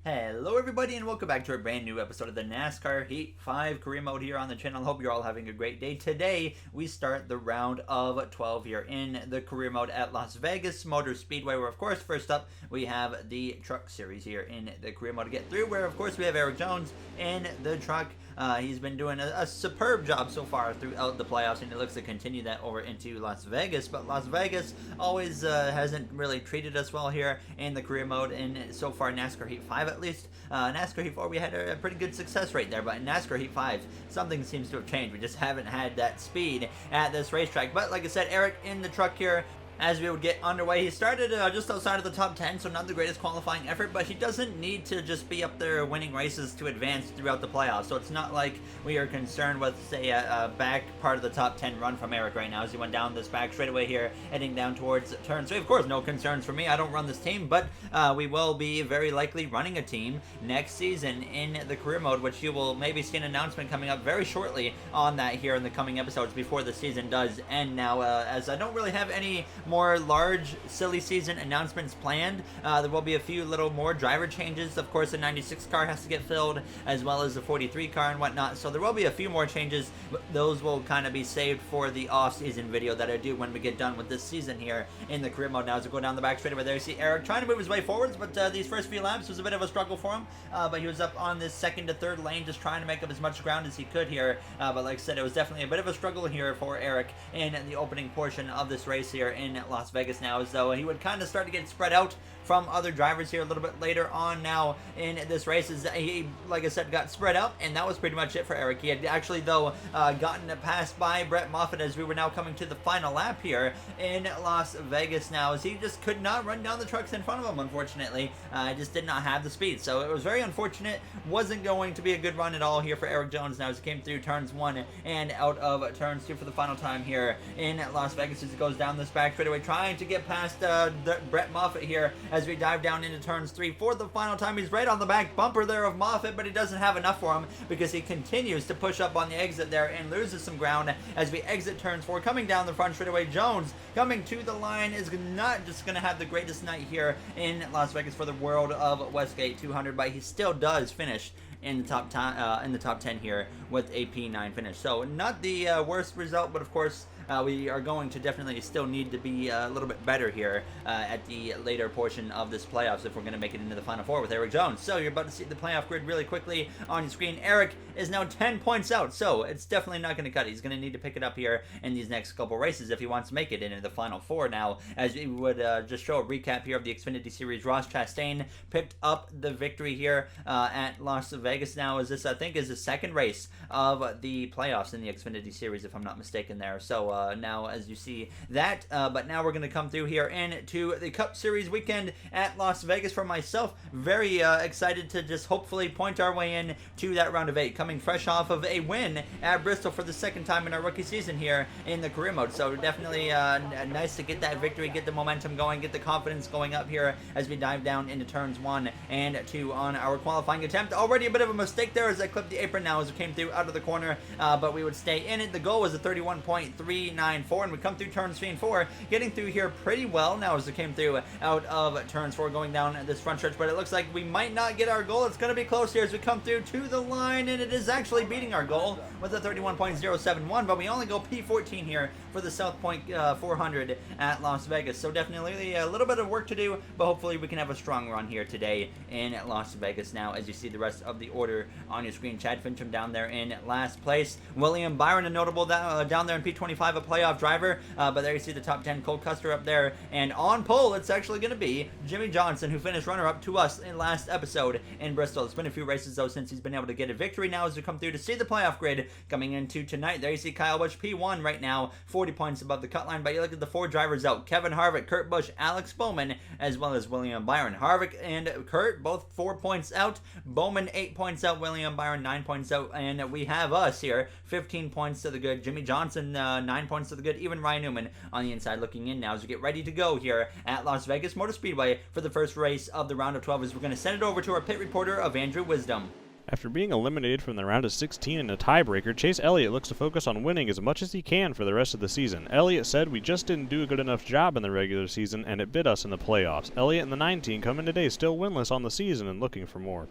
Hello everybody and welcome back to a brand new episode of the NASCAR Heat 5 career mode here on the channel. Hope you're all having a great day. Today we start the round of 12 here in the career mode at Las Vegas Motor Speedway, where of course first up we have the truck series here in the career mode to get through, where of course we have Erik Jones in the truck. He's been doing a superb job so far throughout the playoffs, and it looks to continue that over into Las Vegas. But Las Vegas always hasn't really treated us well here in the career mode, and so far NASCAR Heat 5 at least. NASCAR Heat 4 we had a pretty good success rate there, but in NASCAR Heat 5 something seems to have changed. We just haven't had that speed at this racetrack. But like I said, Erik in the truck here. As we would get underway, he started just outside of the top 10, so not the greatest qualifying effort, but he doesn't need to just be up there winning races to advance throughout the playoffs. So it's not like we are concerned with, say, a back part of the top 10 run from Erik right now as he went down this back straightaway here, heading down towards turn 3. Of course, no concerns for me. I don't run this team, but we will be very likely running a team next season in the career mode, which you will maybe see an announcement coming up very shortly on that here in the coming episodes before the season does end. Now, as I don't really have any more large silly season announcements planned, there will be a few little more driver changes. Of course, the 96 car has to get filled, as well as the 43 car and whatnot, so there will be a few more changes, but those will kind of be saved for the off-season video that I do when we get done with this season here in the career mode. Now as we go down the back straight over there, you see Erik trying to move his way forwards, but these first few laps was a bit of a struggle for him, but he was up on this second to third lane just trying to make up as much ground as he could here, but like I said, it was definitely a bit of a struggle here for Erik in the opening portion of this race here in Las Vegas now, as though he would kind of start to get spread out from other drivers here a little bit later on now in this race. As he, like I said, got spread out, and that was pretty much it for Erik. He had actually, though, gotten passed by Brett Moffitt as we were now coming to the final lap here in Las Vegas now, as he just could not run down the trucks in front of him, unfortunately. Just did not have the speed, so it was very unfortunate. Wasn't going to be a good run at all here for Erik Jones now as he came through turns 1 and out of turns 2 for the final time here in Las Vegas as he goes down this back straightaway, trying to get past Brett Moffitt here as we dive down into turns 3 for the final time. He's right on the back bumper there of Moffitt, but he doesn't have enough for him because he continues to push up on the exit there and loses some ground as we exit turns 4. Coming down the front straightaway, Jones coming to the line is not just going to have the greatest night here in Las Vegas for the World of Westgate 200, but he still does finish in the top 10 here with a P9 finish. So not the worst result, but of course we are going to definitely still need to be a little bit better here at the later portion of this playoffs if we're going to make it into the Final Four with Erik Jones. So you're about to see the playoff grid really quickly on your screen. Erik is now 10 points out, so it's definitely not going to cut it. He's going to need to pick it up here in these next couple races if he wants to make it into the Final Four. Now, as we would just show a recap here of the Xfinity Series, Ross Chastain picked up the victory here at Las Vegas now, as this I think is the second race of the playoffs in the Xfinity Series, if I'm not mistaken there. So now as you see that, but now we're going to come through here into the Cup Series weekend at Las Vegas for myself. Very excited to just hopefully point our way in to that round of 8, coming fresh off of a win at Bristol for the second time in our rookie season here in the career mode. So definitely nice to get that victory, get the momentum going, get the confidence going up here as we dive down into turns 1 and 2 on our qualifying attempt. Already a bit of a mistake there as I clipped the apron now as we came through out of the corner, but we would stay in it. The goal was a 31.394, and we come through turns 3 and 4, getting through here pretty well now as we came through out of turns 4 going down this front stretch, but it looks like we might not get our goal. It's going to be close here as we come through to the line, and it is actually beating our goal with a 31.071, but we only go P14 here for the South Point 400 at Las Vegas. So definitely a little bit of work to do, but hopefully we can have a strong run here today in Las Vegas. Now as you see the rest of the order on your screen, Chad Fincham down there in last place, William Byron a notable down there in P25, a playoff driver, but there you see the top 10, Cole Custer up there, and on pole it's actually going to be Jimmy Johnson, who finished runner-up to us in last episode in Bristol. It's been a few races though since he's been able to get a victory. Now as we come through to see the playoff grid coming into tonight, there you see Kyle Busch P1 right now, 40 points above the cut line, but you look at the 4 drivers out: Kevin Harvick, Kurt Busch, Alex Bowman, as well as William Byron. Harvick and Kurt both 4 points out, Bowman 8 points out, William Byron 9 points out, and we have us here 15 points to the good, Jimmy Johnson 9 points to the good, even Ryan Newman on the inside looking in now as we get ready to go here at Las Vegas Motor Speedway for the first race of the round of 12, as we're going to send it over to our pit reporter of Andrew Wisdom. After being eliminated from the round of 16 in a tiebreaker, Chase Elliott looks to focus on winning as much as he can for the rest of the season. Elliott said, "We just didn't do a good enough job in the regular season, and it bit us in the playoffs." Elliott and the 9 team come in today still winless on the season and looking for more.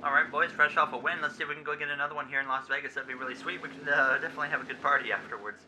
All right, boys, fresh off a win. Let's see if we can go get another one here in Las Vegas. That'd be really sweet. We could definitely have a good party afterwards.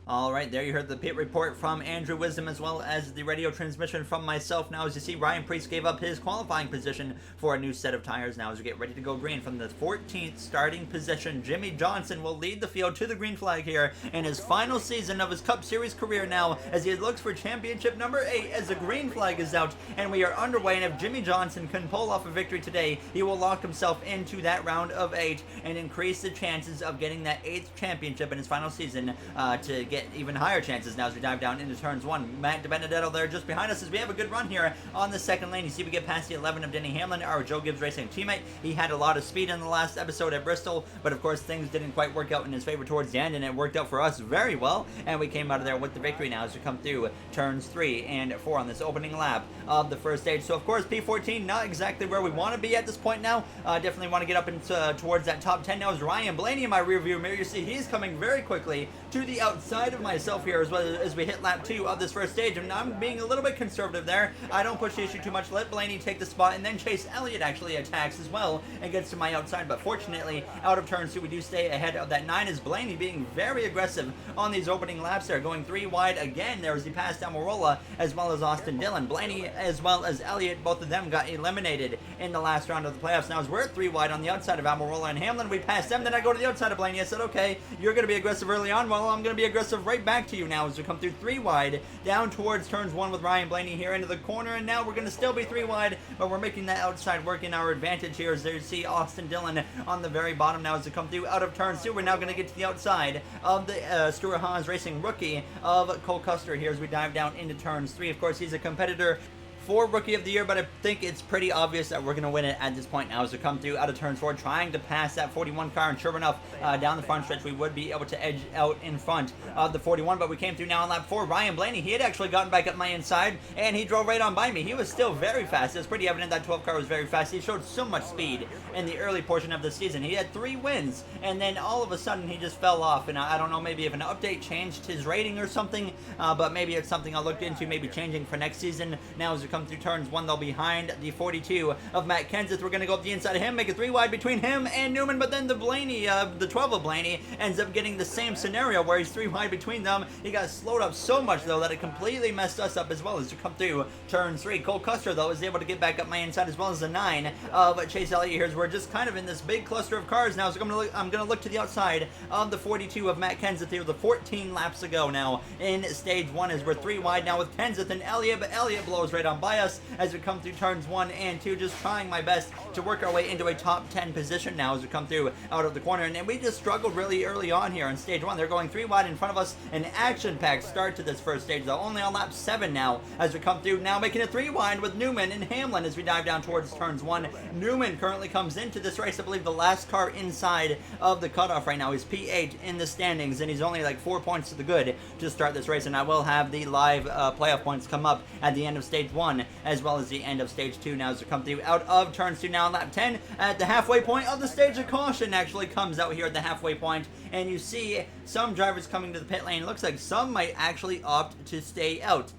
All right, there you heard the pit report from Andrew Wisdom as well as the radio transmission from myself. Now, as you see, Ryan Preece gave up his qualifying position for a new set of tires. Now, as we get ready to go green from the 14th starting position, Jimmy Johnson will lead the field to the green flag here in his final season of his Cup Series career now as he looks for championship number 8 as the green flag is out and we are underway. And if Jimmy Johnson can pull off a victory today, he will lock himself into that round of 8 and increase the chances of getting that 8th championship in his final season to get even higher chances now as we dive down into turns 1. Matt DiBenedetto there just behind us as we have a good run here on the second lane. You see we get past the 11 of Denny Hamlin, our Joe Gibbs Racing teammate. He had a lot of speed in the last episode at Bristol, but of course things didn't quite work out in his favor towards the end, and it worked out for us very well, and we came out of there with the victory now as we come through turns 3 and 4 on this opening lap of the first stage. So of course P14 not exactly where we want to be at this point now. Definitely want to get up into towards that top 10 now as Ryan Blaney in my rear view mirror. You see he's coming very quickly to the outside of myself here as well as we hit lap 2 of this first stage, and I'm being a little bit conservative there. I don't push the issue too much, let Blaney take the spot, and then Chase Elliott actually attacks as well and gets to my outside, but fortunately out of turn 2 we do stay ahead of that 9 as Blaney being very aggressive on these opening laps there, going 3 wide again. There was the pass down Almirola as well as Austin Dillon. Blaney as well as Elliott, both of them got eliminated in the last round of the playoffs. Now as we're at 3 wide on the outside of Almirola and Hamlin, we passed them, then I go to the outside of Blaney. I said, okay, you're going to be aggressive early on, well I'm going to be aggressive right back to you now as we come through 3 wide down towards turns 1 with Ryan Blaney here into the corner, and now we're going to still be 3 wide, but we're making that outside work in our advantage here as there you see Austin Dillon on the very bottom now as we come through out of turn 2. We're now going to get to the outside of the Stuart Haas Racing rookie of Cole Custer here as we dive down into turns 3. Of course, he's a competitor for Rookie of the Year, but I think it's pretty obvious that we're going to win it at this point now as we come through out of turns 4, trying to pass that 41 car, and sure enough, down the front stretch, we would be able to edge out in front of the 41, but we came through now on lap 4. Ryan Blaney, he had actually gotten back up my inside, and he drove right on by me. He was still very fast. It was pretty evident that 12 car was very fast. He showed so much speed in the early portion of the season. He had 3 wins, and then all of a sudden, he just fell off, and I don't know, maybe if an update changed his rating or something, but maybe it's something I'll look into, maybe changing for next season. Now as we come through turns 1, they'll behind the 42 of Matt Kenseth. We're going to go up the inside of him, make it 3 wide between him and Newman, but then the 12 of Blaney ends up getting the same scenario where he's 3 wide between them. He got slowed up so much though that it completely messed us up as well as we come through turn 3. Cole Custer though is able to get back up my inside as well as the 9 of Chase Elliott here as we're just kind of in this big cluster of cars now. So I'm going to look to the outside of the 42 of Matt Kenseth here with 14 laps ago now in stage 1 as we're 3 wide now with Kenseth and Elliott, but Elliott blows right on by us as we come through turns 1 and 2, just trying my best to work our way into a top 10 position now as we come through out of the corner. And we just struggled really early on here in stage 1. They're going 3 wide in front of us. An action-packed start to this first stage though, only on lap 7 now as we come through, now making it 3 wide with Newman and Hamlin as we dive down towards turns 1. Newman currently comes into this race, I believe the last car inside of the cutoff right now. He's P8 in the standings, and he's only like 4 points to the good to start this race, and I will have the live playoff points come up at the end of stage 1 as well as the end of stage 2 now as we come through out of turns 2 now on lap 10 at the halfway point of the stage. A caution actually comes out here at the halfway point, and you see some drivers coming to the pit lane. It looks like some might actually opt to stay out.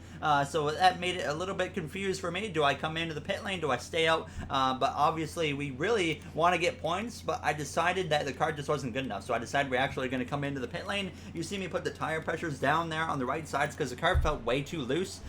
So that made it a little bit confused for me. Do I come into the pit lane? Do I stay out? But obviously we really want to get points, but I decided that the car just wasn't good enough. So I decided we're actually going to come into the pit lane. You see me put the tire pressures down there on the right sides because the car felt way too loose.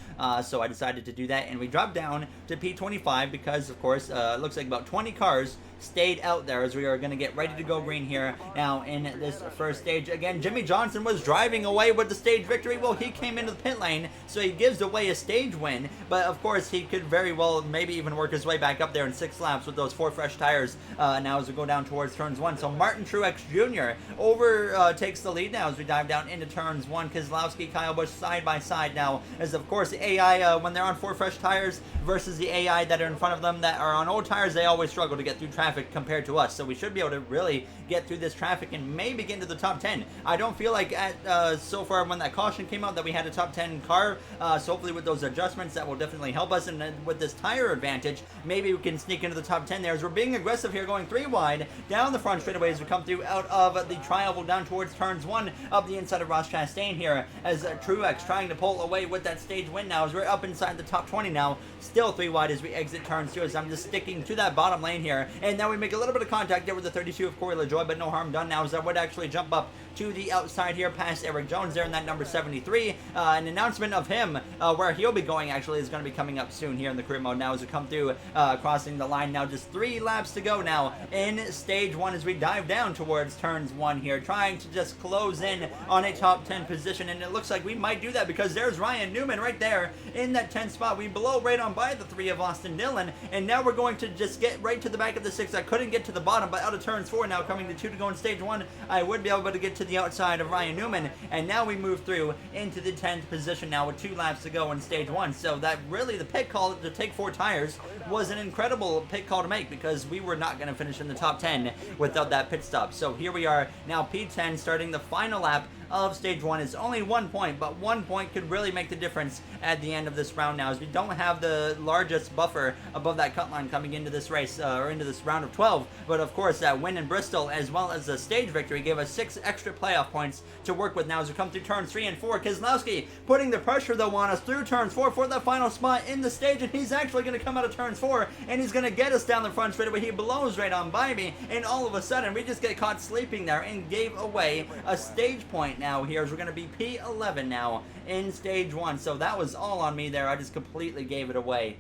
So I decided to do that, and we dropped down to P25 because, of course, it looks like about 20 cars stayed out there as we are going to get ready to go green here now in this first stage. Again, Jimmy Johnson was driving away with the stage victory. Well, he came into the pit lane, so he gives away a stage win, but of course he could very well maybe even work his way back up there in 6 laps with those 4 fresh tires now as we go down towards turns 1. So Martin Truex Jr. takes the lead now as we dive down into turns 1. Keselowski, Kyle Busch side by side now as, of course, the AI when they're on 4 fresh tires versus the AI that are in front of them that are on old tires, they always struggle to get through traffic compared to us. So we should be able to really get through this traffic and maybe get into the top 10. I don't feel like at so far when that caution came out that we had a top 10 car, so hopefully with those adjustments that will definitely help us, and then with this tire advantage, maybe we can sneak into the top 10 there as we're being aggressive here, going 3 wide down the front straightaway as we come through out of the tri-oval down towards turns 1 of the inside of Ross Chastain here, as Truex trying to pull away with that stage win now as we're up inside the top 20 now, still 3 wide as we exit turns 2, as I'm just sticking to that bottom lane here, and now we make a little bit of contact there with the 32 of Corey LaJoie, but no harm done now as I would actually jump up to the outside here past Eric Jones there in that number 73. An announcement of him where he'll be going actually is going to be coming up soon here in the career mode now as we come through, crossing the line now. Just 3 laps to go now in stage 1 as we dive down towards turns 1 here, trying to just close in on a top 10 position, and it looks like we might do that because there's Ryan Newman right there in that 10th spot. We blow right on by the 3 of Austin Dillon, and now we're going to just get right to the back of the 6. I couldn't get to the bottom, but out of turns 4 now, coming to 2 to go in stage 1, I would be able to get to the outside of Ryan Newman, and now we move through into the 10th position now with 2 laps to go in stage 1. So that really, the pit call to take 4 tires was an incredible pit call to make because we were not going to finish in the top 10 without that pit stop. So here we are now, P10, starting the final lap of stage 1. It's only 1 point, but 1 point could really make the difference at the end of this round now, as we don't have the largest buffer above that cut line coming into this race, or into this round of 12, but of course that win in Bristol as well as the stage victory gave us 6 extra playoff points to work with now as we come through turns 3 and 4. Keselowski putting the pressure though on us through turns 4 for the final spot in the stage, and he's actually going to come out of turns 4 and he's going to get us down the front straightaway. He blows right on by me, and all of a sudden we just get caught sleeping there and gave away a stage point now here, as we're going to be P11 now in stage 1. So that was all on me there. I just completely gave it away.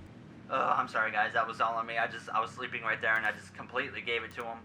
I'm sorry guys, that was all on me. I was sleeping right there and I just completely gave it to him.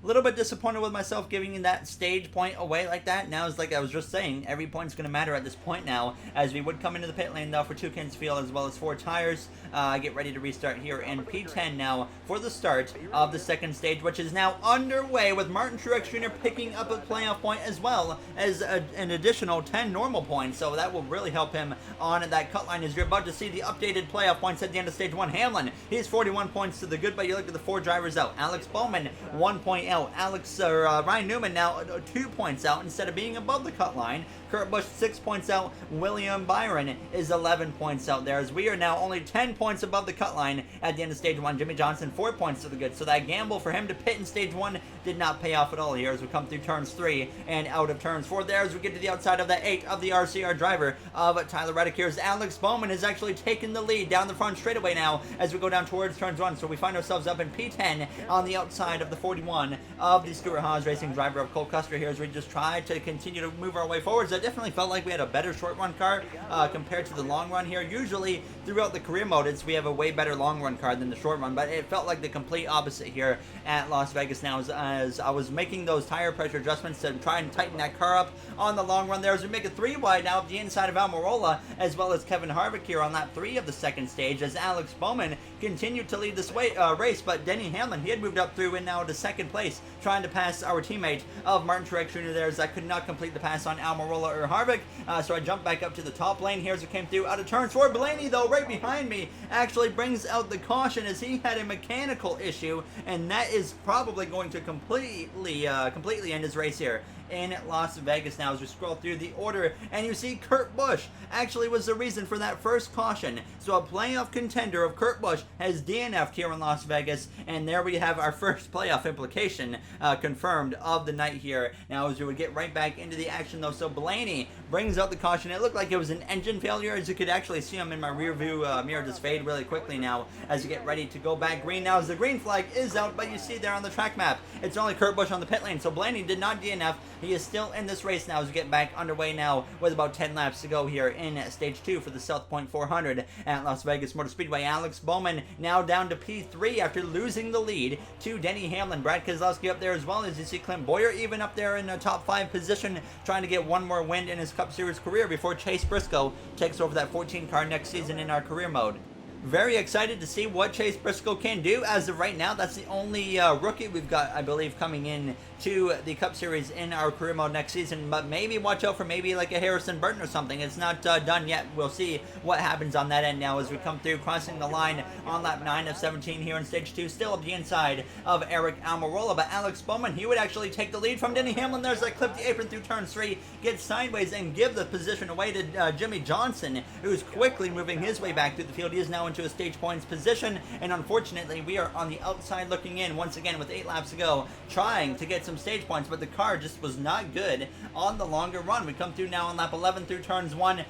A little bit disappointed with myself giving that stage point away like that. Now, it's like I was just saying, every point's going to matter at this point now, as we would come into the pit lane now for 2 cans fuel as well as 4 tires. Get ready to restart here in P10 now for the start of the second stage, which is now underway with Martin Truex Jr. picking up a playoff point as well as an additional 10 normal points. So that will really help him on that cut line, as you're about to see the updated playoff points at the end of stage 1. Hamlin, he's 41 points to the good, but you look at the 4 drivers out. Alex Bowman, 1 point out. Ryan Newman now 2 points out instead of being above the cut line. Kurt Busch 6 points out. William Byron is 11 points out there, as we are now only 10 points above the cut line at the end of stage 1. Jimmy Johnson 4 points to the good. So that gamble for him to pit in stage 1 did not pay off at all here as we come through turns 3 and out of turns 4 there, as we get to the outside of the 8 of the RCR driver of Tyler Reddick here, as Alex Bowman has actually taken the lead down the front straightaway now as we go down towards turns 1. So we find ourselves up in P10 on the outside of the 41 of the Stuart Haas Racing driver of Cole Custer here, as we just try to continue to move our way forwards. I definitely felt like we had a better short run car compared to the long run here. Usually throughout the career mode we have a way better long run car than the short run, but it felt like the complete opposite here at Las Vegas now, as I was making those tire pressure adjustments to try and tighten that car up on the long run there, as we make a 3 wide now up the inside of Almirola as well as Kevin Harvick here on lap 3 of the second stage, as Alex Bowman continued to lead this race, but Denny Hamlin, he had moved up through and now to second place, trying to pass our teammate of Martin Truex Jr. there, as I could not complete the pass on Almirola or Harvick, so I jumped back up to the top lane here as it came through out of turns 4. Blaney, though, right behind me, actually brings out the caution as he had a mechanical issue, and that is probably going to completely end his race here in Las Vegas now, as we scroll through the order, and you see Kurt Busch actually was the reason for that first caution. So a playoff contender of Kurt Busch has DNF'd here in Las Vegas, and there we have our first playoff implication confirmed of the night here. Now, as we would get right back into the action though, so Blaney brings out the caution. It looked like it was an engine failure, as you could actually see him in my rear view mirror just fade really quickly now as you get ready to go back green now, as the green flag is out, but you see there on the track map it's only Kurt Busch on the pit lane, so Blaney did not DNF. He is still in this race now as we get back underway now with about 10 laps to go here in stage 2 for the South Point 400 at Las Vegas Motor Speedway. Alex Bowman now down to P3 after losing the lead to Denny Hamlin. Brad Keselowski up there as well, as you see Clint Bowyer even up there in the top 5 position, trying to get one more win in his Cup Series career before Chase Briscoe takes over that 14 car next season in our career mode. Very excited to see what Chase Briscoe can do. As of right now, that's the only rookie we've got, I believe, coming in to the Cup Series in our career mode next season. But maybe watch out for maybe like a Harrison Burton or something. It's not done yet. We'll see what happens on that end now as we come through, crossing the line on lap 9 of 17 here in stage 2. Still up the inside of Eric Almirola, but Alex Bowman, he would actually take the lead from Denny Hamlin. There's a clip the apron through turn 3, get sideways and give the position away to Jimmy Johnson, who's quickly moving his way back through the field. He is now into a stage points position, and unfortunately we are on the outside looking in once again with 8 laps to go, trying to get some stage points, but the car just was not good on the longer run. We come through now on lap 11 through turns 1.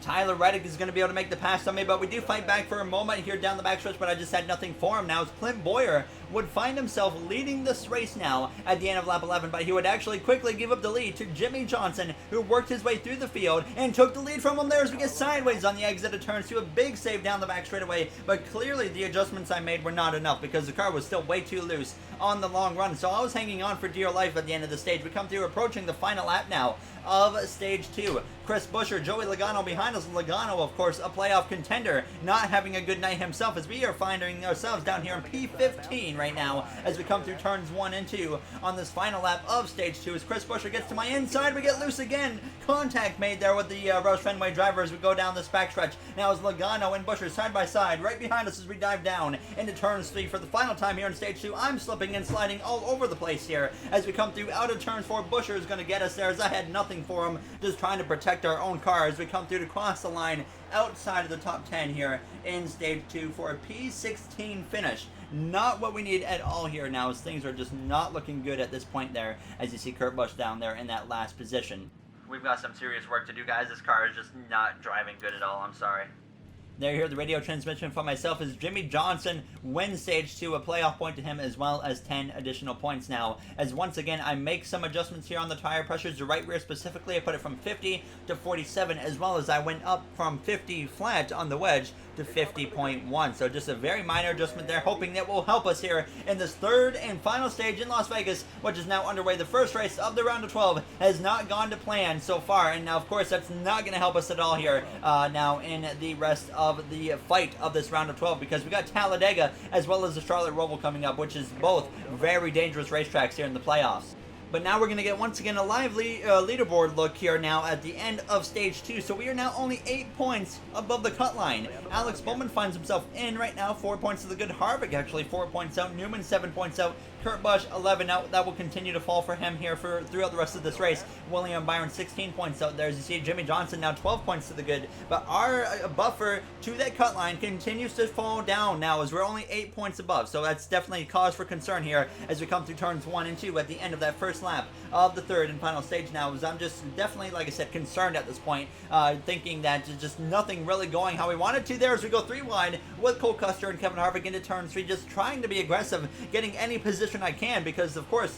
Tyler Reddick is going to be able to make the pass on me, but we do fight back for a moment here down the backstretch, but I just had nothing for him now as Clint Boyer would find himself leading this race now at the end of lap 11, but he would actually quickly give up the lead to Jimmy Johnson, who worked his way through the field and took the lead from him there as we get sideways on the exit of turns 2. A big save down the back straightaway, but clearly the adjustments I made were not enough because the car was still way too loose on the long run, so I was hanging on for dear life at the end of the stage. We come through approaching the final lap now of stage 2. Chris Buescher, Joey Logano behind us. Logano, of course, a playoff contender, not having a good night himself as we are finding ourselves down here in P15 right now as we come through turns 1 and 2 on this final lap of stage 2. As Chris Buescher gets to my inside, we get loose again. Contact made there with the Roush Fenway driver as we go down this backstretch. Now as Logano and Buescher side by side right behind us as we dive down into turns 3 for the final time here in stage 2. I'm slipping and sliding all over the place here as we come through out of turns 4. Buescher is going to get us there as I had nothing for him, just trying to protect our own car as we come through to cross the line outside of the top 10 here in stage 2 for a P16 finish. Not what we need at all here now, as things are just not looking good at this point there as you see Kurt Busch down there in that last position. We've got some serious work to do, guys. This car is just not driving good at all. I'm sorry. There you hear the radio transmission from myself as Jimmy Johnson wins stage 2, a playoff point to him as well as 10 additional points now. As once again, I make some adjustments here on the tire pressures. The right rear specifically, I put it from 50 to 47, as well as I went up from 50 flat on the wedge to 50.1. So just a very minor adjustment there, hoping that will help us here in this third and final stage in Las Vegas, which is now underway. The first race of the round of 12 has not gone to plan so far, and now of course that's not going to help us at all here now in the rest of the fight of this round of 12, because we got Talladega as well as the Charlotte Roval coming up, which is both very dangerous racetracks here in the playoffs. But now we're going to get once again a lively leaderboard look here now at the end of stage 2. So we are now only 8 points above the cut line. Alex Bowman finds himself in right now, 4 points to the good. Harvick actually 4 points out. Newman 7 points out. Kurt Busch 11 out. That will continue to fall for him here throughout the rest of this race. William Byron 16 points out there. As you see, Jimmy Johnson now 12 points to the good. But our buffer to that cut line continues to fall down now as we're only 8 points above. So that's definitely cause for concern here as we come through turns 1 and 2 at the end of that first lap of the third and final stage now. As I'm just definitely, like I said, concerned at this point, thinking that just nothing really going how we wanted to there as we go 3 wide with Cole Custer and Kevin Harvick into turn 3, just trying to be aggressive, getting any position I can, because of course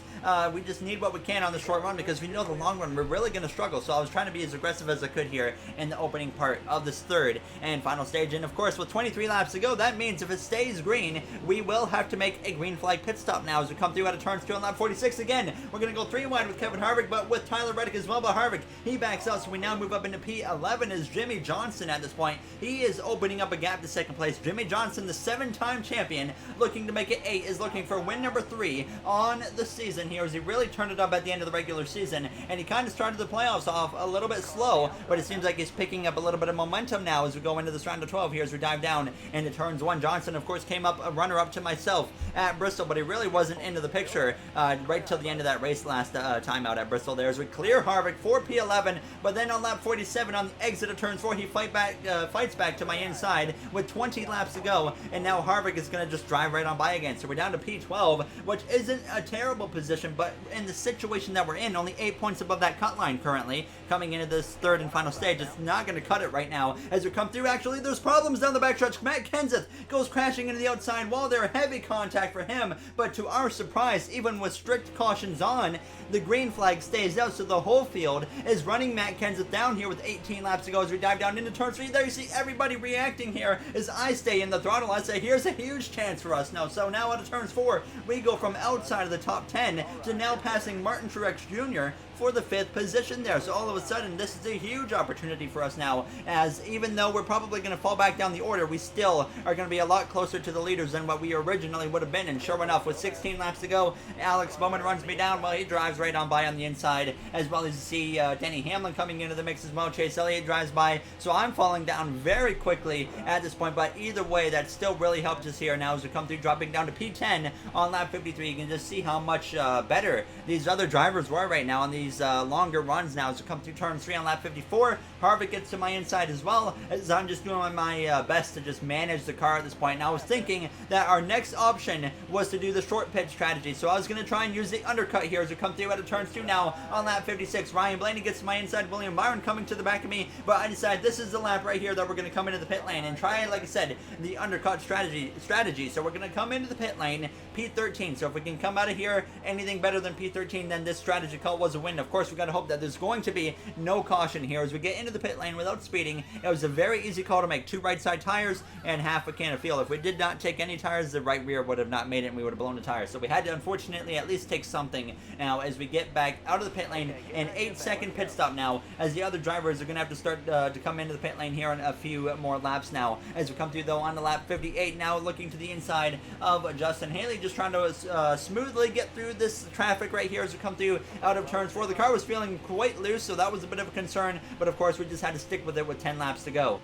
we just need what we can on the short run, because we know the long run we're really going to struggle. So I was trying to be as aggressive as I could here in the opening part of this third and final stage. And of course with 23 laps to go, that means if it stays green, we will have to make a green flag pit stop now as we come through out of turns 2 on lap 46 again. We're going to go 3 wide with Kevin Harvick, but with Tyler Reddick as well. But Harvick, he backs out, so we now move up into P11 as Jimmy Johnson at this point. He is opening up a gap to second place. Jimmy Johnson, the 7-time champion, looking to make it 8, is looking for win number 3 on the season here as he really turned it up at the end of the regular season, and he kind of started the playoffs off a little bit slow, but it seems like he's picking up a little bit of momentum now as we go into this round of 12 here as we dive down into turns 1. Johnson, of course, came up a runner-up to myself at Bristol, but he really wasn't into the picture right till the end of that race last time out at Bristol there as we clear Harvick for P11, but then on lap 47 on the exit of turns 4, he fights back to my inside with 20 laps to go, and now Harvick is going to just drive right on by again. So we're down to P12, which isn't a terrible position, but in the situation that we're in, only 8 points above that cut line currently, coming into this third and final stage, it's not going to cut it right now as we come through. Actually, there's problems down the backstretch. Matt Kenseth goes crashing into the outside wall there, heavy contact for him, but to our surprise, even with strict cautions on, the green flag stays out, so the whole field is running Matt Kenseth down here with 18 laps to go as we dive down into turn 3. There you see everybody reacting here as I stay in the throttle. I say, here's a huge chance for us now. So now out of turns 4, we go from outside of the top 10 to now passing Martin Truex Jr. for the 5th position there. So all of a sudden, this is a huge opportunity for us now, as even though we're probably going to fall back down the order, we still are going to be a lot closer to the leaders than what we originally would have been. And sure enough, with 16 laps to go, Alex Bowman runs me down while he drives right on by on the inside, as well as you see Denny Hamlin coming into the mix as well. Chase Elliott drives by, so I'm falling down very quickly at this point, but either way, that still really helped us here now as we come through, dropping down to P10 on lap 53. You can just see how much better these other drivers were right now on these longer runs now as we come through turn 3 on lap 54. Harvick gets to my inside as well, as I'm just doing my best to just manage the car at this point. And I was thinking that our next option was to do the short pit strategy, so I was going to try and use the undercut here as we come through out of turns 2 now on lap 56. Ryan Blaney gets to my inside, William Byron coming to the back of me, but I decided this is the lap right here that we're going to come into the pit lane and try, like I said, the undercut strategy. So we're going to come into the pit lane P13. So if we can come out of here anything better than P13, then this strategy call was a win. Of course, we got to hope that there's going to be no caution here as we get into the pit lane without speeding. It was a very easy call to make. 2 right side tires and half a can of fuel. If we did not take any tires, the right rear would have not made it and we would have blown the tires. So we had to unfortunately at least take something now as we get back out of the pit lane. An 8-second pit stop now, as the other drivers are going to have to start to come into the pit lane here in a few more laps now. As we come through though on to lap 58 now, looking to the inside of Justin Haley, just trying to smoothly get through this traffic right here as we come through out of turns 4. The car was feeling quite loose, so that was a bit of a concern, but of course we just had to stick with it with 10 laps to go.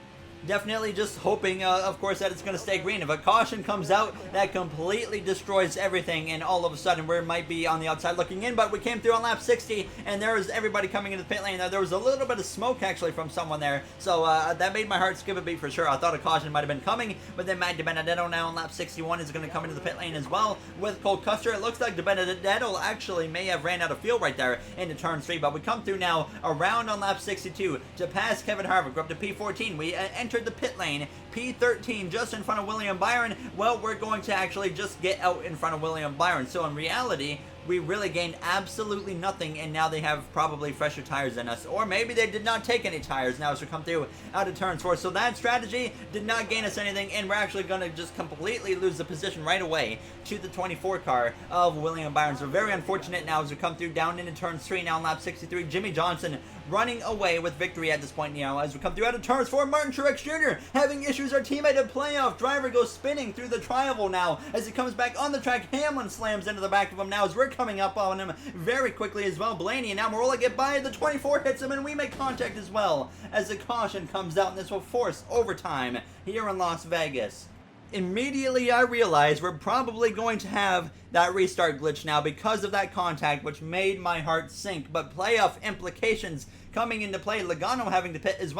Definitely just hoping, of course, that it's going to stay green. If a caution comes out, that completely destroys everything, and all of a sudden we might be on the outside looking in, but we came through on lap 60, and there was everybody coming into the pit lane. There was a little bit of smoke, actually, from someone there, so that made my heart skip a beat for sure. I thought a caution might have been coming, but then Matt DiBenedetto now on lap 61 is going to come into the pit lane as well with Cole Custer. It looks like DiBenedetto actually may have ran out of fuel right there into turn 3, but we come through now around on lap 62 to pass Kevin Harvick. We're up to P14. We entered the pit lane P13 just in front of William Byron. Well, we're going to actually just get out in front of William Byron. So in reality, we really gained absolutely nothing, and now they have probably fresher tires than us. Or maybe they did not take any tires now as we come through out of turns 4. So that strategy did not gain us anything, and we're actually going to just completely lose the position right away to the 24 car of William Byron. So very unfortunate now as we come through down into turns 3 now in lap 63. Jimmy Johnson running away with victory at this point now as we come through out of turns 4. Martin Truex Jr. having issues. Our teammate at playoff driver goes spinning through the tri-oval now as he comes back on the track. Hamlin slams into the back of him now as we're coming up on him very quickly as well. Blaney and now Marola get by. The 24 hits him and we make contact as well as the caution comes out, and this will force overtime here in Las Vegas. Immediately I realized we're probably going to have that restart glitch now because of that contact, which made my heart sink. But playoff implications coming into play. Logano having to pit as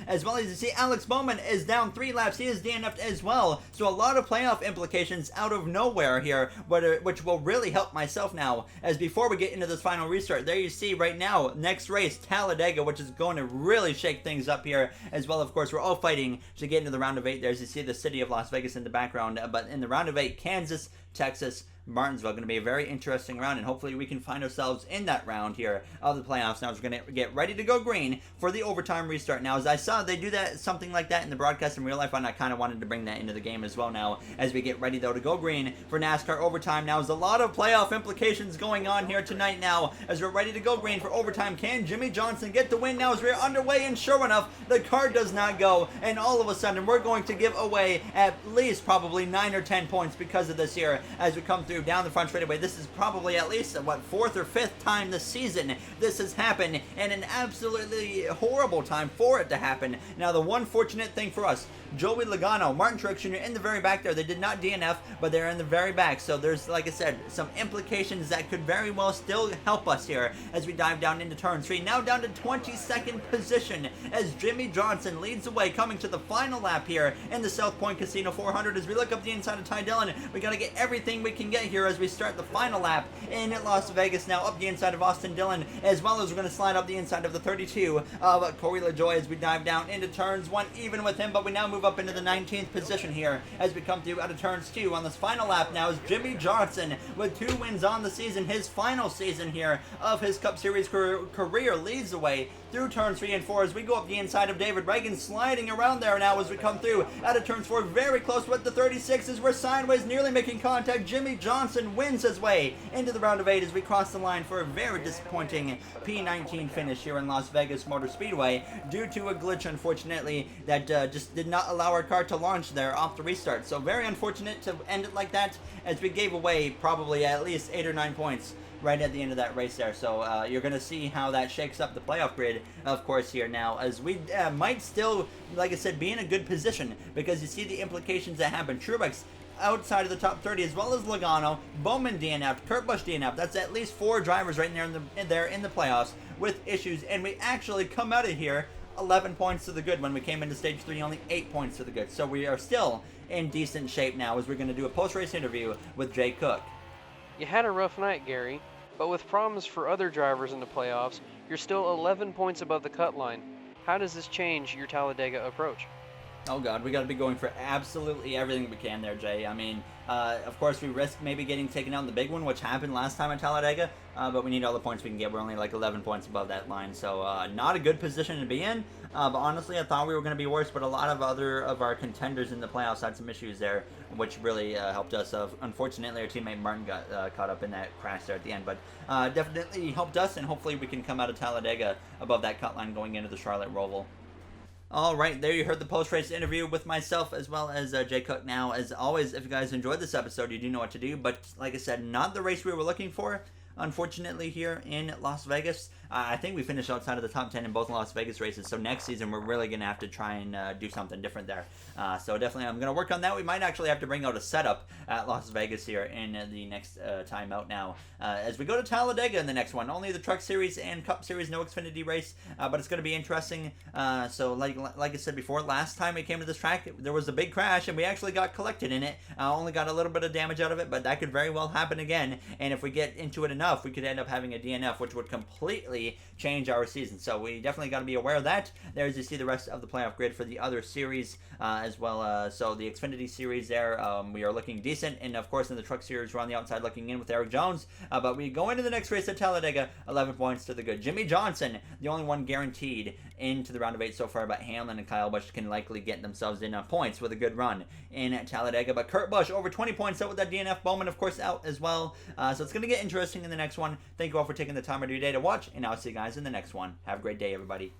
as you see Alex Bowman is down 3 laps. He is DNF'd as well. So a lot of playoff implications out of nowhere here, which will really help myself now as before we get into this final restart. There you see right now, next race, Talladega, which is going to really shake things up here as well. Of course, we're all fighting to get into the round of 8. There's you see the city of Las Vegas in the background, but in the round of 8, Kansas, Texas, Martinsville. Going to be a very interesting round, and hopefully we can find ourselves in that round here of the playoffs. Now we're going to get ready to go green for the overtime restart. Now, as I saw they do that something like that in the broadcast in real life, and I kind of wanted to bring that into the game as well now as we get ready though to go green for NASCAR overtime. Now, there's a lot of playoff implications going on here tonight now as we're ready to go green for overtime. Can Jimmy Johnson get the win now as we're underway? And sure enough, the car does not go, and all of a sudden we're going to give away at least probably 9 or 10 points because of this here as we come through down the front straightaway. This is probably at least what 4th or 5th time this season this has happened, and an absolutely horrible time for it to happen. Now, the one fortunate thing for us, Joey Logano, Martin Truex Jr. in the very back there. They did not DNF, but they're in the very back. So there's, like I said, some implications that could very well still help us here as we dive down into turn 3. Now down to 22nd position as Jimmy Johnson leads the way, coming to the final lap here in the South Point Casino 400. As we look up the inside of Ty Dillon, we got to get everything we can get here as we start the final lap in Las Vegas. Now up the inside of Austin Dillon, as well as we're going to slide up the inside of the 32 of Corey LaJoie as we dive down into turns 1 even with him, but we now move up into the 19th position here as we come through out of turns 2 on this final lap. Now is Jimmy Johnson with 2 wins on the season, his final season here of his Cup Series career, leads the way through turns 3 and 4 as we go up the inside of David Reagan, sliding around there now as we come through out of turns 4, very close with the 36 as we're sideways, nearly making contact contact. Jimmy Johnson wins his way into the round of 8 as we cross the line for a very disappointing P19 finish here in Las Vegas Motor Speedway due to a glitch, unfortunately, that just did not allow our car to launch there off the restart. So very unfortunate to end it like that, as we gave away probably at least 8 or 9 points right at the end of that race there. So you're going to see how that shakes up the playoff grid, of course, here now, as we might still, like I said, be in a good position, because you see the implications that happen. Truex outside of the top 30, as well as Logano. Bowman DNF'd, Kurt Busch DNF'd. That's at least 4 drivers right there in the playoffs with issues, and we actually come out of here 11 points to the good when we came into stage 3, only 8 points to the good. So we are still in decent shape now, as we're going to do a post-race interview with Jay Cook. You had a rough night, Gary, but with problems for other drivers in the playoffs, you're still 11 points above the cut line. How does this change your Talladega approach? Oh God, we got to be going for absolutely everything we can there, Jay. I mean, of course, we risk maybe getting taken out in the big one, which happened last time at Talladega, but we need all the points we can get. We're only like 11 points above that line, so not a good position to be in. But honestly, I thought we were going to be worse, but a lot of other of our contenders in the playoffs had some issues there, which really helped us. Unfortunately, our teammate Martin got caught up in that crash there at the end, but definitely helped us, and hopefully we can come out of Talladega above that cut line going into the Charlotte Roval. All right, there you heard the post-race interview with myself as well as Jay Cook. Now, as always, if you guys enjoyed this episode, you do know what to do. But like I said, not the race we were looking for, unfortunately, here in Las Vegas. I think we finished outside of the top 10 in both Las Vegas races. So next season, we're really going to have to try and do something different there. So definitely, I'm going to work on that. We might actually have to bring out a setup at Las Vegas here in the next time out now. As we go to Talladega in the next one, only the Truck Series and Cup Series, no Xfinity race, but it's going to be interesting. So like I said before, last time we came to this track, there was a big crash, and we actually got collected in it. Only got a little bit of damage out of it, but that could very well happen again. And if we get into it enough, we could end up having a DNF, which would completely change our season. So we definitely got to be aware of that. There's, you see, the rest of the playoff grid for the other series as well. So the Xfinity series there, we are looking decent. And of course, in the Truck Series, we're on the outside looking in with Eric Jones. But we go into the next race at Talladega, 11 points to the good. Jimmy Johnson, the only one guaranteed into the round of 8 so far, but Hamlin and Kyle Busch can likely get themselves in on points with a good run in Talladega. But Kurt Busch over 20 points out with that DNF. Bowman, of course, out as well. So it's going to get interesting in the next one. Thank you all for taking the time out of your day to watch, and I'll see you guys in the next one. Have a great day, everybody.